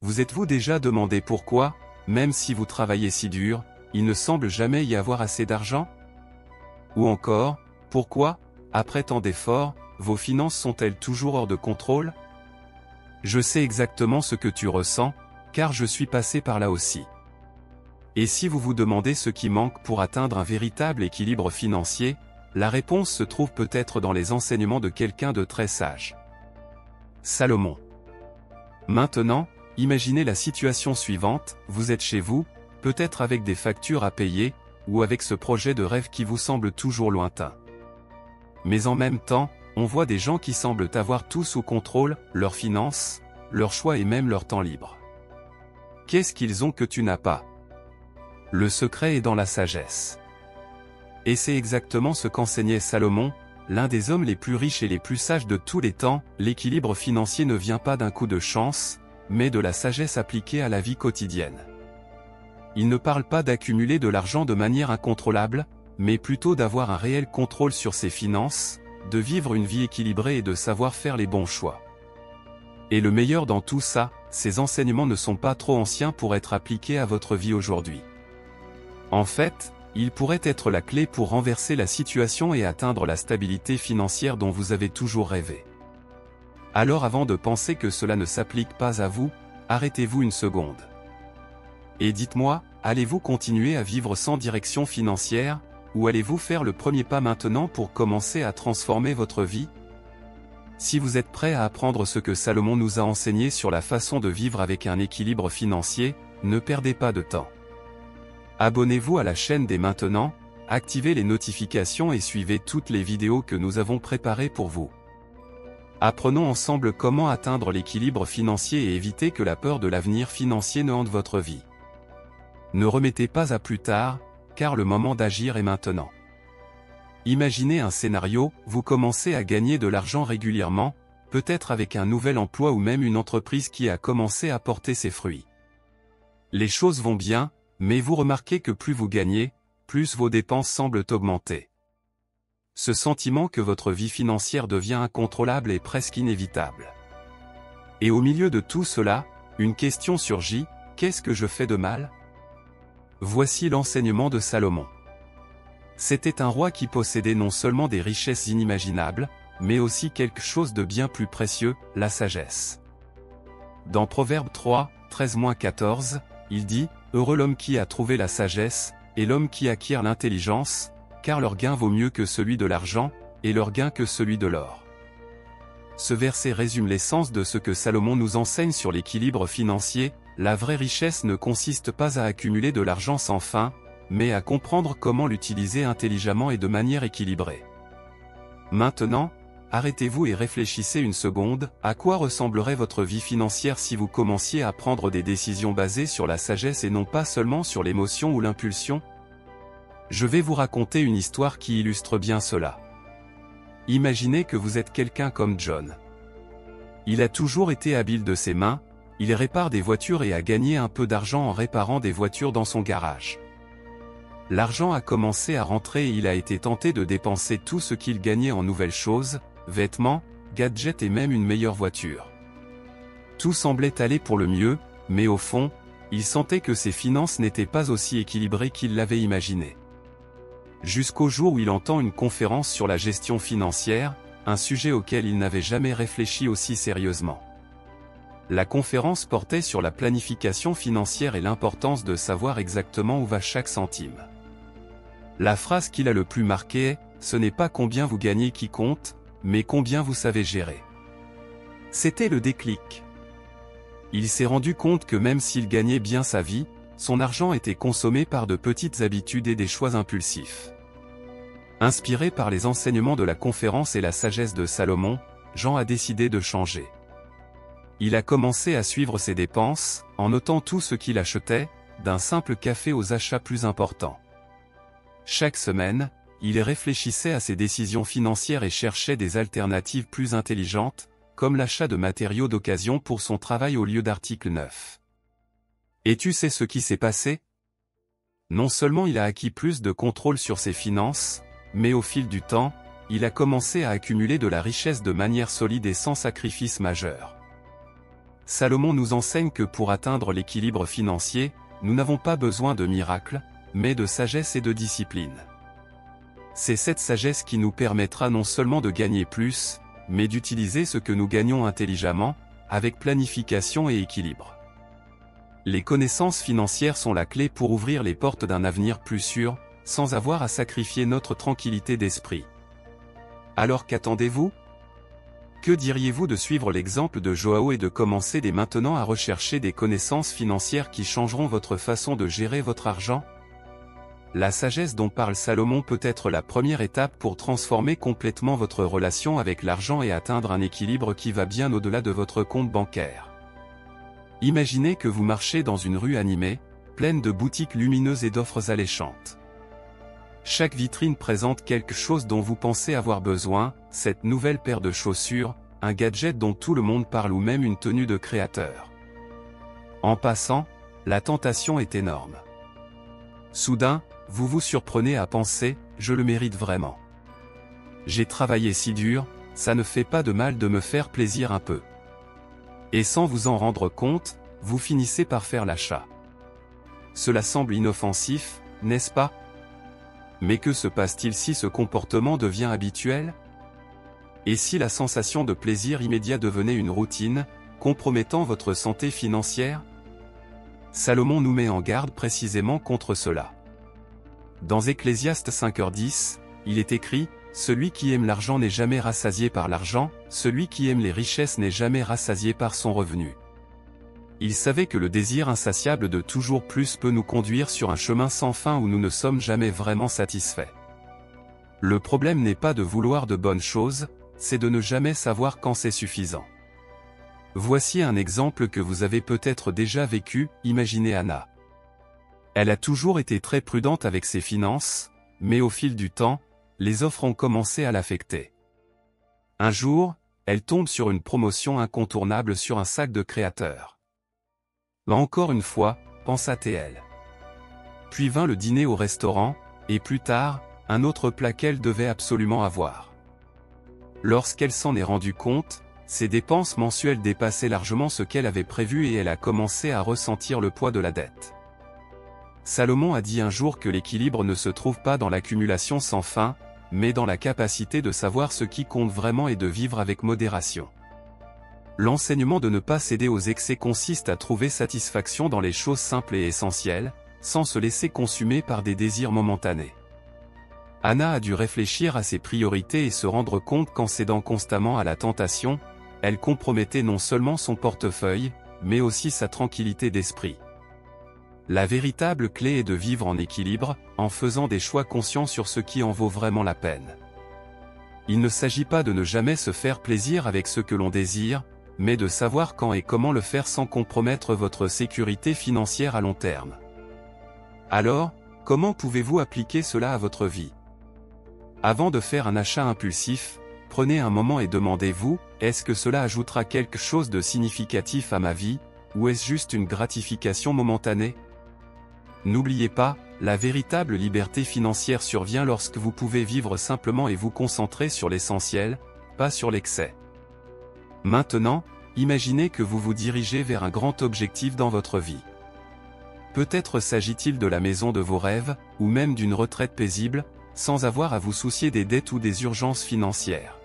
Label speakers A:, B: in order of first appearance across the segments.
A: Vous êtes-vous déjà demandé pourquoi, même si vous travaillez si dur, il ne semble jamais y avoir assez d'argent? Ou encore, pourquoi, après tant d'efforts, vos finances sont-elles toujours hors de contrôle? Je sais exactement ce que tu ressens, car je suis passé par là aussi. Et si vous vous demandez ce qui manque pour atteindre un véritable équilibre financier, la réponse se trouve peut-être dans les enseignements de quelqu'un de très sage. Salomon. Maintenant, imaginez la situation suivante, vous êtes chez vous, peut-être avec des factures à payer, ou avec ce projet de rêve qui vous semble toujours lointain. Mais en même temps, on voit des gens qui semblent avoir tout sous contrôle, leurs finances, leurs choix et même leur temps libre. Qu'est-ce qu'ils ont que tu n'as pas? Le secret est dans la sagesse. Et c'est exactement ce qu'enseignait Salomon, l'un des hommes les plus riches et les plus sages de tous les temps. L'équilibre financier ne vient pas d'un coup de chance, mais de la sagesse appliquée à la vie quotidienne. Il ne parle pas d'accumuler de l'argent de manière incontrôlable, mais plutôt d'avoir un réel contrôle sur ses finances, de vivre une vie équilibrée et de savoir faire les bons choix. Et le meilleur dans tout ça, ces enseignements ne sont pas trop anciens pour être appliqués à votre vie aujourd'hui. En fait, ils pourraient être la clé pour renverser la situation et atteindre la stabilité financière dont vous avez toujours rêvé. Alors avant de penser que cela ne s'applique pas à vous, arrêtez-vous une seconde. Et dites-moi, allez-vous continuer à vivre sans direction financière, ou allez-vous faire le premier pas maintenant pour commencer à transformer votre vie? Si vous êtes prêt à apprendre ce que Salomon nous a enseigné sur la façon de vivre avec un équilibre financier, ne perdez pas de temps. Abonnez-vous à la chaîne dès maintenant, activez les notifications et suivez toutes les vidéos que nous avons préparées pour vous. Apprenons ensemble comment atteindre l'équilibre financier et éviter que la peur de l'avenir financier ne hante votre vie. Ne remettez pas à plus tard, car le moment d'agir est maintenant. Imaginez un scénario, vous commencez à gagner de l'argent régulièrement, peut-être avec un nouvel emploi ou même une entreprise qui a commencé à porter ses fruits. Les choses vont bien, mais vous remarquez que plus vous gagnez, plus vos dépenses semblent augmenter. Ce sentiment que votre vie financière devient incontrôlable est presque inévitable. Et au milieu de tout cela, une question surgit, qu'est-ce que je fais de mal? Voici l'enseignement de Salomon. C'était un roi qui possédait non seulement des richesses inimaginables, mais aussi quelque chose de bien plus précieux, la sagesse. Dans Proverbe 3, 13-14, il dit, « Heureux l'homme qui a trouvé la sagesse, et l'homme qui acquiert l'intelligence, car leur gain vaut mieux que celui de l'argent, et leur gain que celui de l'or. » Ce verset résume l'essence de ce que Salomon nous enseigne sur l'équilibre financier. La vraie richesse ne consiste pas à accumuler de l'argent sans fin, mais à comprendre comment l'utiliser intelligemment et de manière équilibrée. Maintenant, arrêtez-vous et réfléchissez une seconde, à quoi ressemblerait votre vie financière si vous commenciez à prendre des décisions basées sur la sagesse et non pas seulement sur l'émotion ou l'impulsion? Je vais vous raconter une histoire qui illustre bien cela. Imaginez que vous êtes quelqu'un comme John. Il a toujours été habile de ses mains, il répare des voitures et a gagné un peu d'argent en réparant des voitures dans son garage. L'argent a commencé à rentrer et il a été tenté de dépenser tout ce qu'il gagnait en nouvelles choses, vêtements, gadgets et même une meilleure voiture. Tout semblait aller pour le mieux, mais au fond, il sentait que ses finances n'étaient pas aussi équilibrées qu'il l'avait imaginé. Jusqu'au jour où il entend une conférence sur la gestion financière, un sujet auquel il n'avait jamais réfléchi aussi sérieusement. La conférence portait sur la planification financière et l'importance de savoir exactement où va chaque centime. La phrase qui l'a le plus marqué est « Ce n'est pas combien vous gagnez qui compte, mais combien vous savez gérer ». C'était le déclic. Il s'est rendu compte que même s'il gagnait bien sa vie, son argent était consommé par de petites habitudes et des choix impulsifs. Inspiré par les enseignements de la conférence et la sagesse de Salomon, Jean a décidé de changer. Il a commencé à suivre ses dépenses, en notant tout ce qu'il achetait, d'un simple café aux achats plus importants. Chaque semaine, il réfléchissait à ses décisions financières et cherchait des alternatives plus intelligentes, comme l'achat de matériaux d'occasion pour son travail au lieu d'articles neufs. Et tu sais ce qui s'est passé? Non seulement il a acquis plus de contrôle sur ses finances, mais au fil du temps, il a commencé à accumuler de la richesse de manière solide et sans sacrifice majeur. Salomon nous enseigne que pour atteindre l'équilibre financier, nous n'avons pas besoin de miracles, mais de sagesse et de discipline. C'est cette sagesse qui nous permettra non seulement de gagner plus, mais d'utiliser ce que nous gagnons intelligemment, avec planification et équilibre. Les connaissances financières sont la clé pour ouvrir les portes d'un avenir plus sûr, sans avoir à sacrifier notre tranquillité d'esprit. Alors qu'attendez-vous? Que diriez-vous de suivre l'exemple de Joao et de commencer dès maintenant à rechercher des connaissances financières qui changeront votre façon de gérer votre argent? La sagesse dont parle Salomon peut être la première étape pour transformer complètement votre relation avec l'argent et atteindre un équilibre qui va bien au-delà de votre compte bancaire. Imaginez que vous marchez dans une rue animée, pleine de boutiques lumineuses et d'offres alléchantes. Chaque vitrine présente quelque chose dont vous pensez avoir besoin, cette nouvelle paire de chaussures, un gadget dont tout le monde parle ou même une tenue de créateur. En passant, la tentation est énorme. Soudain, vous vous surprenez à penser, je le mérite vraiment. J'ai travaillé si dur, ça ne fait pas de mal de me faire plaisir un peu. Et sans vous en rendre compte, vous finissez par faire l'achat. Cela semble inoffensif, n'est-ce pas? Mais que se passe-t-il si ce comportement devient habituel? Et si la sensation de plaisir immédiat devenait une routine, compromettant votre santé financière? Salomon nous met en garde précisément contre cela. Dans Ecclésiaste 5h10, il est écrit, « Celui qui aime l'argent n'est jamais rassasié par l'argent, celui qui aime les richesses n'est jamais rassasié par son revenu. » Il savait que le désir insatiable de toujours plus peut nous conduire sur un chemin sans fin où nous ne sommes jamais vraiment satisfaits. Le problème n'est pas de vouloir de bonnes choses, c'est de ne jamais savoir quand c'est suffisant. Voici un exemple que vous avez peut-être déjà vécu, imaginez Anna. Elle a toujours été très prudente avec ses finances, mais au fil du temps, les offres ont commencé à l'affecter. Un jour, elle tombe sur une promotion incontournable sur un sac de créateur. Là encore une fois, pensa-t-elle. Puis vint le dîner au restaurant, et plus tard, un autre plat qu'elle devait absolument avoir. Lorsqu'elle s'en est rendue compte, ses dépenses mensuelles dépassaient largement ce qu'elle avait prévu et elle a commencé à ressentir le poids de la dette. Salomon a dit un jour que l'équilibre ne se trouve pas dans l'accumulation sans fin, mais dans la capacité de savoir ce qui compte vraiment et de vivre avec modération. L'enseignement de ne pas céder aux excès consiste à trouver satisfaction dans les choses simples et essentielles, sans se laisser consumer par des désirs momentanés. Anna a dû réfléchir à ses priorités et se rendre compte qu'en cédant constamment à la tentation, elle compromettait non seulement son portefeuille, mais aussi sa tranquillité d'esprit. La véritable clé est de vivre en équilibre, en faisant des choix conscients sur ce qui en vaut vraiment la peine. Il ne s'agit pas de ne jamais se faire plaisir avec ce que l'on désire, mais de savoir quand et comment le faire sans compromettre votre sécurité financière à long terme. Alors, comment pouvez-vous appliquer cela à votre vie? Avant de faire un achat impulsif, prenez un moment et demandez-vous, est-ce que cela ajoutera quelque chose de significatif à ma vie, ou est-ce juste une gratification momentanée? N'oubliez pas, la véritable liberté financière survient lorsque vous pouvez vivre simplement et vous concentrer sur l'essentiel, pas sur l'excès. Maintenant, imaginez que vous vous dirigez vers un grand objectif dans votre vie. Peut-être s'agit-il de la maison de vos rêves, ou même d'une retraite paisible, sans avoir à vous soucier des dettes ou des urgences financières.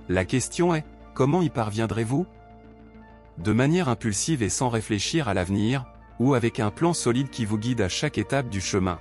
A: La question est, comment y parviendrez-vous? De manière impulsive et sans réfléchir à l'avenir, ou avec un plan solide qui vous guide à chaque étape du chemin?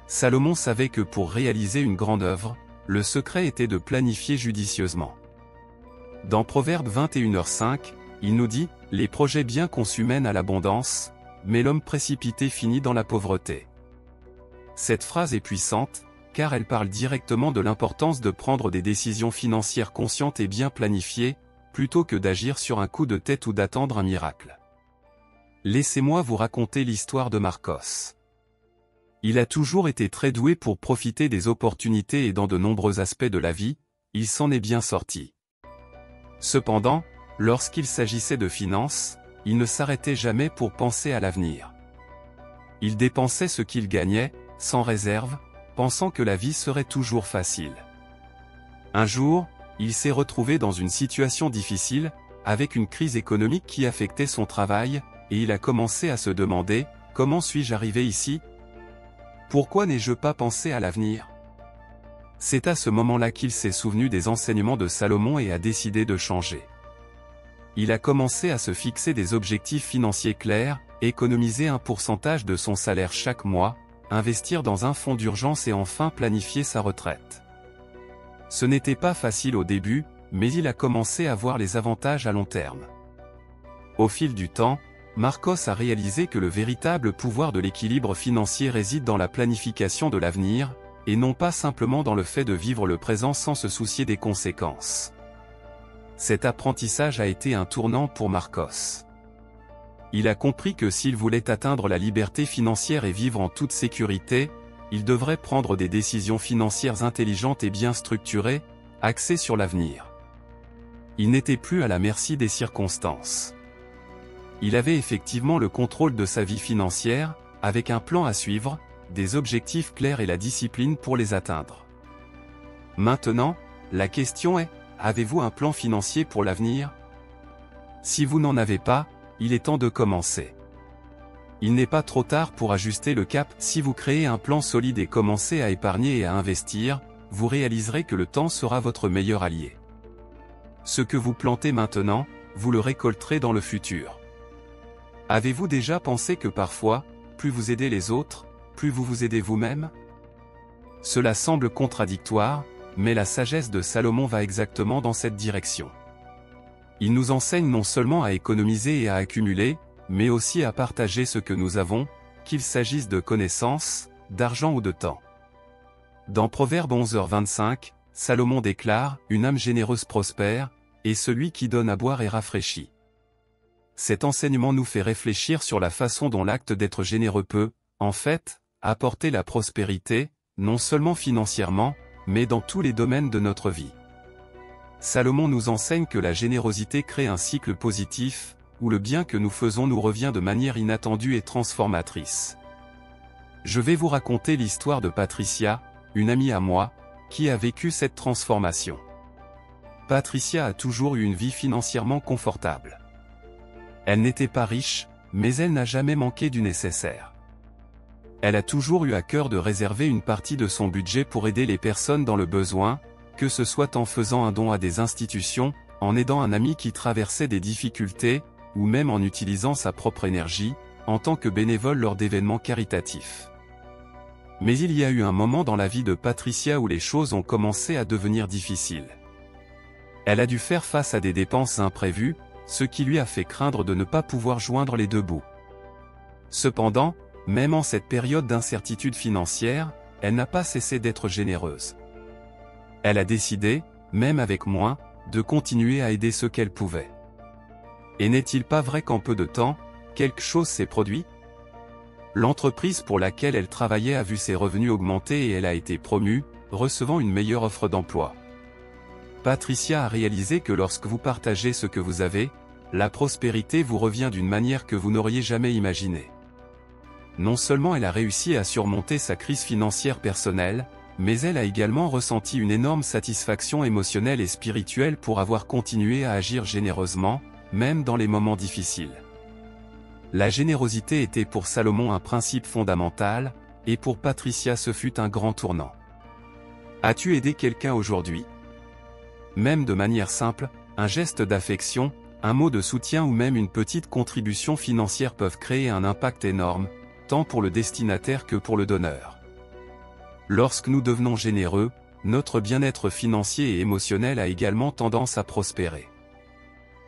A: Salomon savait que pour réaliser une grande œuvre, le secret était de planifier judicieusement. Dans Proverbe 21h5, il nous dit, « Les projets bien conçus mènent à l'abondance, mais l'homme précipité finit dans la pauvreté. » Cette phrase est puissante, car elle parle directement de l'importance de prendre des décisions financières conscientes et bien planifiées, plutôt que d'agir sur un coup de tête ou d'attendre un miracle. Laissez-moi vous raconter l'histoire de Marcos. Il a toujours été très doué pour profiter des opportunités et dans de nombreux aspects de la vie, il s'en est bien sorti. Cependant, lorsqu'il s'agissait de finances, il ne s'arrêtait jamais pour penser à l'avenir. Il dépensait ce qu'il gagnait, sans réserve, pensant que la vie serait toujours facile. Un jour, il s'est retrouvé dans une situation difficile, avec une crise économique qui affectait son travail, et il a commencé à se demander, comment suis-je arrivé ici? Pourquoi n'ai-je pas pensé à l'avenir? C'est à ce moment-là qu'il s'est souvenu des enseignements de Salomon et a décidé de changer. Il a commencé à se fixer des objectifs financiers clairs, économiser un pourcentage de son salaire chaque mois, investir dans un fonds d'urgence et enfin planifier sa retraite. Ce n'était pas facile au début, mais il a commencé à voir les avantages à long terme. Au fil du temps, Marcos a réalisé que le véritable pouvoir de l'équilibre financier réside dans la planification de l'avenir, et non pas simplement dans le fait de vivre le présent sans se soucier des conséquences. Cet apprentissage a été un tournant pour Marcos. Il a compris que s'il voulait atteindre la liberté financière et vivre en toute sécurité, il devrait prendre des décisions financières intelligentes et bien structurées, axées sur l'avenir. Il n'était plus à la merci des circonstances. Il avait effectivement le contrôle de sa vie financière, avec un plan à suivre, des objectifs clairs et la discipline pour les atteindre. Maintenant, la question est, avez-vous un plan financier pour l'avenir? Si vous n'en avez pas, il est temps de commencer. Il n'est pas trop tard pour ajuster le cap. Si vous créez un plan solide et commencez à épargner et à investir, vous réaliserez que le temps sera votre meilleur allié. Ce que vous plantez maintenant, vous le récolterez dans le futur. Avez-vous déjà pensé que parfois, plus vous aidez les autres, plus vous vous aidez vous-même? Cela semble contradictoire, mais la sagesse de Salomon va exactement dans cette direction. Il nous enseigne non seulement à économiser et à accumuler, mais aussi à partager ce que nous avons, qu'il s'agisse de connaissances, d'argent ou de temps. Dans Proverbe 11h25, Salomon déclare « Une âme généreuse prospère, et celui qui donne à boire est rafraîchi ». Cet enseignement nous fait réfléchir sur la façon dont l'acte d'être généreux peut, en fait, apporter la prospérité, non seulement financièrement, mais dans tous les domaines de notre vie. Salomon nous enseigne que la générosité crée un cycle positif, où le bien que nous faisons nous revient de manière inattendue et transformatrice. Je vais vous raconter l'histoire de Patricia, une amie à moi, qui a vécu cette transformation. Patricia a toujours eu une vie financièrement confortable. Elle n'était pas riche, mais elle n'a jamais manqué du nécessaire. Elle a toujours eu à cœur de réserver une partie de son budget pour aider les personnes dans le besoin, que ce soit en faisant un don à des institutions, en aidant un ami qui traversait des difficultés, ou même en utilisant sa propre énergie, en tant que bénévole lors d'événements caritatifs. Mais il y a eu un moment dans la vie de Patricia où les choses ont commencé à devenir difficiles. Elle a dû faire face à des dépenses imprévues, ce qui lui a fait craindre de ne pas pouvoir joindre les deux bouts. Cependant, même en cette période d'incertitude financière, elle n'a pas cessé d'être généreuse. Elle a décidé, même avec moins, de continuer à aider ceux qu'elle pouvait. Et n'est-il pas vrai qu'en peu de temps, quelque chose s'est produit? L'entreprise pour laquelle elle travaillait a vu ses revenus augmenter et elle a été promue, recevant une meilleure offre d'emploi. Patricia a réalisé que lorsque vous partagez ce que vous avez, la prospérité vous revient d'une manière que vous n'auriez jamais imaginée. Non seulement elle a réussi à surmonter sa crise financière personnelle, mais elle a également ressenti une énorme satisfaction émotionnelle et spirituelle pour avoir continué à agir généreusement, même dans les moments difficiles. La générosité était pour Salomon un principe fondamental, et pour Patricia ce fut un grand tournant. As-tu aidé quelqu'un aujourd'hui? Même de manière simple, un geste d'affection, un mot de soutien ou même une petite contribution financière peuvent créer un impact énorme, tant pour le destinataire que pour le donneur. Lorsque nous devenons généreux, notre bien-être financier et émotionnel a également tendance à prospérer.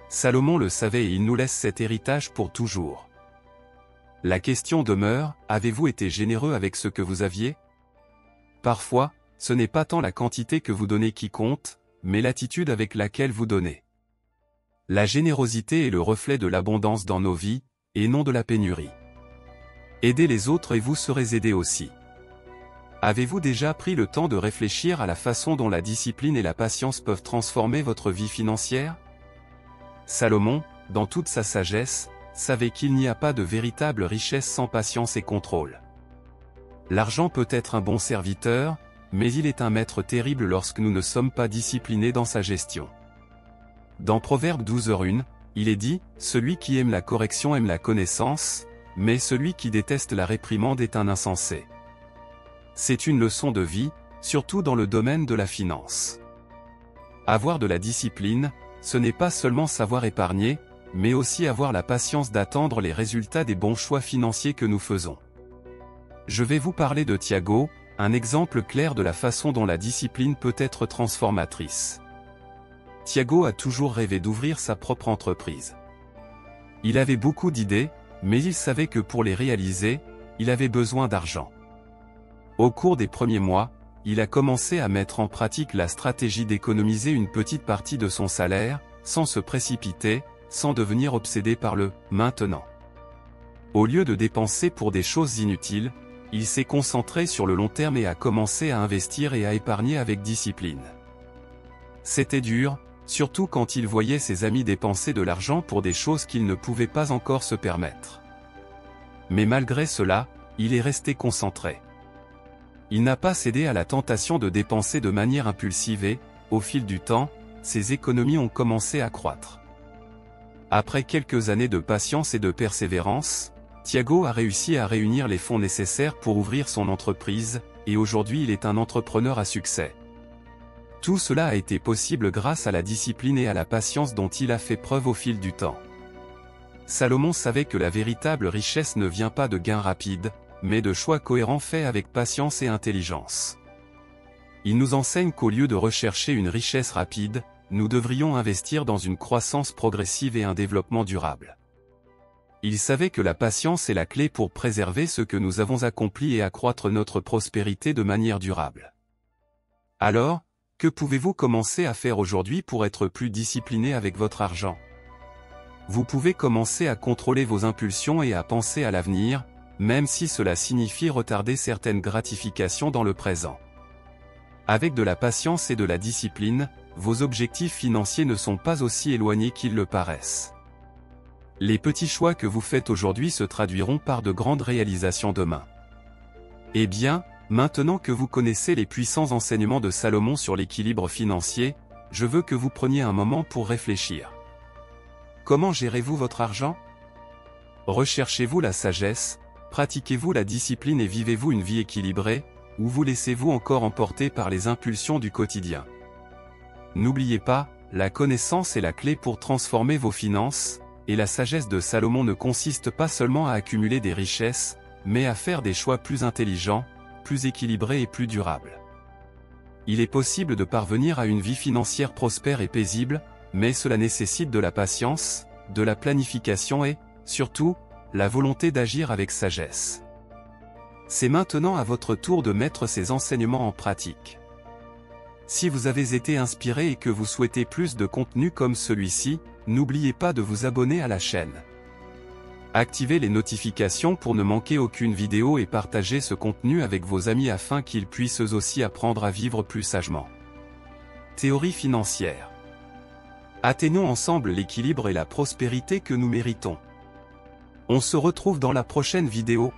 A: Salomon le savait et il nous laisse cet héritage pour toujours. La question demeure, avez-vous été généreux avec ce que vous aviez? Parfois, ce n'est pas tant la quantité que vous donnez qui compte, mais l'attitude avec laquelle vous donnez. La générosité est le reflet de l'abondance dans nos vies, et non de la pénurie. Aidez les autres et vous serez aidés aussi. Avez-vous déjà pris le temps de réfléchir à la façon dont la discipline et la patience peuvent transformer votre vie financière? Salomon, dans toute sa sagesse, savait qu'il n'y a pas de véritable richesse sans patience et contrôle. L'argent peut être un bon serviteur, mais il est un maître terrible lorsque nous ne sommes pas disciplinés dans sa gestion. Dans Proverbe 12h1, il est dit, « Celui qui aime la correction aime la connaissance, mais celui qui déteste la réprimande est un insensé. » C'est une leçon de vie, surtout dans le domaine de la finance. Avoir de la discipline, ce n'est pas seulement savoir épargner, mais aussi avoir la patience d'attendre les résultats des bons choix financiers que nous faisons. Je vais vous parler de Thiago, un exemple clair de la façon dont la discipline peut être transformatrice. Thiago a toujours rêvé d'ouvrir sa propre entreprise. Il avait beaucoup d'idées, mais il savait que pour les réaliser, il avait besoin d'argent. Au cours des premiers mois, il a commencé à mettre en pratique la stratégie d'économiser une petite partie de son salaire, sans se précipiter, sans devenir obsédé par le « maintenant ». Au lieu de dépenser pour des choses inutiles, il s'est concentré sur le long terme et a commencé à investir et à épargner avec discipline. C'était dur, surtout quand il voyait ses amis dépenser de l'argent pour des choses qu'ils ne pouvaient pas encore se permettre. Mais malgré cela, il est resté concentré. Il n'a pas cédé à la tentation de dépenser de manière impulsive et, au fil du temps, ses économies ont commencé à croître. Après quelques années de patience et de persévérance, Thiago a réussi à réunir les fonds nécessaires pour ouvrir son entreprise, et aujourd'hui il est un entrepreneur à succès. Tout cela a été possible grâce à la discipline et à la patience dont il a fait preuve au fil du temps. Salomon savait que la véritable richesse ne vient pas de gains rapides, mais de choix cohérents faits avec patience et intelligence. Il nous enseigne qu'au lieu de rechercher une richesse rapide, nous devrions investir dans une croissance progressive et un développement durable. Il savait que la patience est la clé pour préserver ce que nous avons accompli et accroître notre prospérité de manière durable. Alors, que pouvez-vous commencer à faire aujourd'hui pour être plus discipliné avec votre argent? Vous pouvez commencer à contrôler vos impulsions et à penser à l'avenir, même si cela signifie retarder certaines gratifications dans le présent. Avec de la patience et de la discipline, vos objectifs financiers ne sont pas aussi éloignés qu'ils le paraissent. Les petits choix que vous faites aujourd'hui se traduiront par de grandes réalisations demain. Eh bien, maintenant que vous connaissez les puissants enseignements de Salomon sur l'équilibre financier, je veux que vous preniez un moment pour réfléchir. Comment gérez-vous votre argent? Recherchez-vous la sagesse, pratiquez-vous la discipline et vivez-vous une vie équilibrée, ou vous laissez-vous encore emporter par les impulsions du quotidien? N'oubliez pas, la connaissance est la clé pour transformer vos finances, et la sagesse de Salomon ne consiste pas seulement à accumuler des richesses, mais à faire des choix plus intelligents, plus équilibrés et plus durables. Il est possible de parvenir à une vie financière prospère et paisible, mais cela nécessite de la patience, de la planification et, surtout, la volonté d'agir avec sagesse. C'est maintenant à votre tour de mettre ces enseignements en pratique. Si vous avez été inspiré et que vous souhaitez plus de contenu comme celui-ci, n'oubliez pas de vous abonner à la chaîne. Activez les notifications pour ne manquer aucune vidéo et partagez ce contenu avec vos amis afin qu'ils puissent eux aussi apprendre à vivre plus sagement. Théorie financière. Atteignons ensemble l'équilibre et la prospérité que nous méritons. On se retrouve dans la prochaine vidéo.